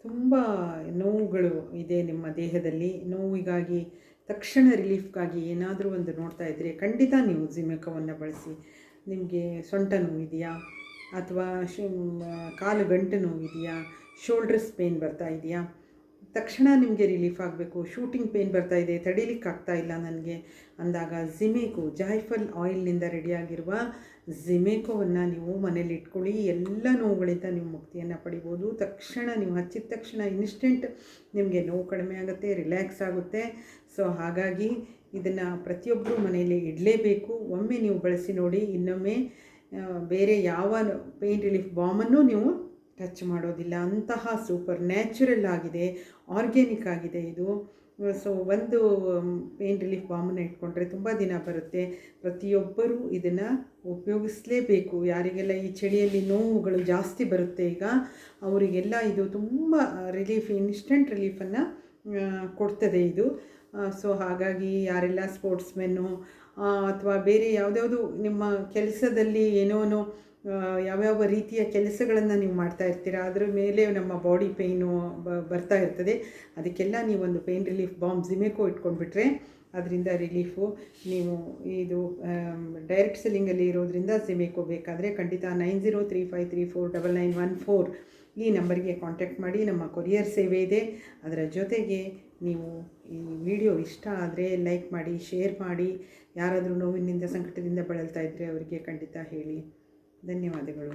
ತುಂಬ ನೋವುಗಳು ಇದೆ ನಿಮ್ಮ ದೇಹದಲ್ಲಿ, ನೋವಿಗಾಗಿ ತಕ್ಷಣ ರಿಲೀಫ್ಗಾಗಿ ಏನಾದರೂ ಒಂದು ನೋಡ್ತಾ ಇದ್ದರೆ ಖಂಡಿತ ನೀವು ಜಿಮೇಕವನ್ನು ಬಳಸಿ. ನಿಮಗೆ ಸೊಂಟ ನೋವಿದೆಯಾ, ಅಥವಾ ಕಾಲು ಗಂಟು ನೋವಿದೆಯಾ, ಶೋಲ್ಡರ್ಸ್ ಪೇಯ್ನ್ ಬರ್ತಾ ಇದೆಯಾ, ತಕ್ಷಣ ನಿಮಗೆ ರಿಲೀಫ್ ಆಗಬೇಕು, ಶೂಟಿಂಗ್ ಪೇಯ್ನ್ ಬರ್ತಾ ಇದೆ, ತಡೀಲಿಕ್ಕಾಗ್ತಾ ಇಲ್ಲ ನನಗೆ ಅಂದಾಗ ಜಿಮೇಕೋ, ಜಾಯ್ಫಲ್ ಆಯಿಲ್ನಿಂದ ರೆಡಿಯಾಗಿರುವ ಜಿಮೇಕೋವನ್ನು ನೀವು ಮನೇಲಿ ಇಟ್ಕೊಳ್ಳಿ. ಎಲ್ಲ ನೋವುಗಳಿಂದ ನೀವು ಮುಕ್ತಿಯನ್ನು ಪಡಿಬೋದು. ತಕ್ಷಣ ನೀವು ಹಚ್ಚಿದ ತಕ್ಷಣ ಇನ್ಸ್ಟೆಂಟ್ ನಿಮಗೆ ನೋವು ಕಡಿಮೆ ಆಗುತ್ತೆ, ರಿಲ್ಯಾಕ್ಸ್ ಆಗುತ್ತೆ. ಸೊ ಹಾಗಾಗಿ ಇದನ್ನು ಪ್ರತಿಯೊಬ್ಬರು ಮನೆಯಲ್ಲಿ ಇಡಲೇಬೇಕು. ಒಮ್ಮೆ ನೀವು ಬಳಸಿ ನೋಡಿ, ಇನ್ನೊಮ್ಮೆ ಬೇರೆ ಯಾವ ಪೇಯ್ನ್ ರಿಲೀಫ್ ಬಾಮನ್ನು ನೀವು ಟಚ್ ಮಾಡೋದಿಲ್ಲ. ಅಂತಹ ಸೂಪರ್ ನ್ಯಾಚುರಲ್ ಆಗಿದೆ, ಆರ್ಗ್ಯಾನಿಕ್ ಆಗಿದೆ ಇದು. ಸೊ ಒಂದು ಪೇಯ್ನ್ ರಿಲೀಫ್ ಬಾಮನ್ನು ಇಟ್ಕೊಂಡ್ರೆ ತುಂಬ ದಿನ ಬರುತ್ತೆ. ಪ್ರತಿಯೊಬ್ಬರೂ ಇದನ್ನು ಉಪಯೋಗಿಸಲೇಬೇಕು. ಯಾರಿಗೆಲ್ಲ ಈ ಚಳಿಯಲ್ಲಿ ನೋವುಗಳು ಜಾಸ್ತಿ ಬರುತ್ತೆ ಈಗ, ಅವರಿಗೆಲ್ಲ ಇದು ತುಂಬ ಇನ್ಸ್ಟೆಂಟ್ ರಿಲೀಫನ್ನು ಕೊಡ್ತದೆ ಇದು. ಸೊ ಹಾಗಾಗಿ ಯಾರೆಲ್ಲ ಸ್ಪೋರ್ಟ್ಸ್ಮೆನ್ನು ಅಥವಾ ಬೇರೆ ಯಾವುದ್ಯಾವುದು ನಿಮ್ಮ ಕೆಲಸದಲ್ಲಿ ಏನೋ ಯಾವ್ಯಾವ ರೀತಿಯ ಕೆಲಸಗಳನ್ನು ನೀವು ಮಾಡ್ತಾ ಇರ್ತೀರ, ಅದರ ಮೇಲೆ ನಮ್ಮ ಬಾಡಿ ಪೇಯ್ನು ಬರ್ತಾ ಇರ್ತದೆ, ಅದಕ್ಕೆಲ್ಲ ನೀವೊಂದು ಪೇಯ್ನ್ ರಿಲೀಫ್ ಬಾಮ್ ಜಿಮೇಕೋ ಇಟ್ಕೊಂಡ್ಬಿಟ್ರೆ ಅದರಿಂದ ರಿಲೀಫು. ನೀವು ಇದು ಡೈರೆಕ್ಟ್ ಸೆಲ್ಲಿಂಗಲ್ಲಿ ಇರೋದ್ರಿಂದ ಜಿಮೇಕೋ ಬೇಕಾದರೆ ಖಂಡಿತ 9035349914 ಈ ನಂಬರ್ಗೆ ಕಾಂಟ್ಯಾಕ್ಟ್ ಮಾಡಿ. ನಮ್ಮ ಕೊರಿಯರ್ ಸೇವೆ ಇದೆ. ಅದರ ಜೊತೆಗೆ ನೀವು ಈ ವಿಡಿಯೋ ಇಷ್ಟ ಆದರೆ ಲೈಕ್ ಮಾಡಿ, ಶೇರ್ ಮಾಡಿ. ಯಾರಾದರೂ ನೋವಿನಿಂದ ಸಂಕಟದಿಂದ ಬಳಲ್ತಾ ಇದ್ದರೆ ಅವರಿಗೆ ಖಂಡಿತ ಹೇಳಿ. ಧನ್ಯವಾದಗಳು.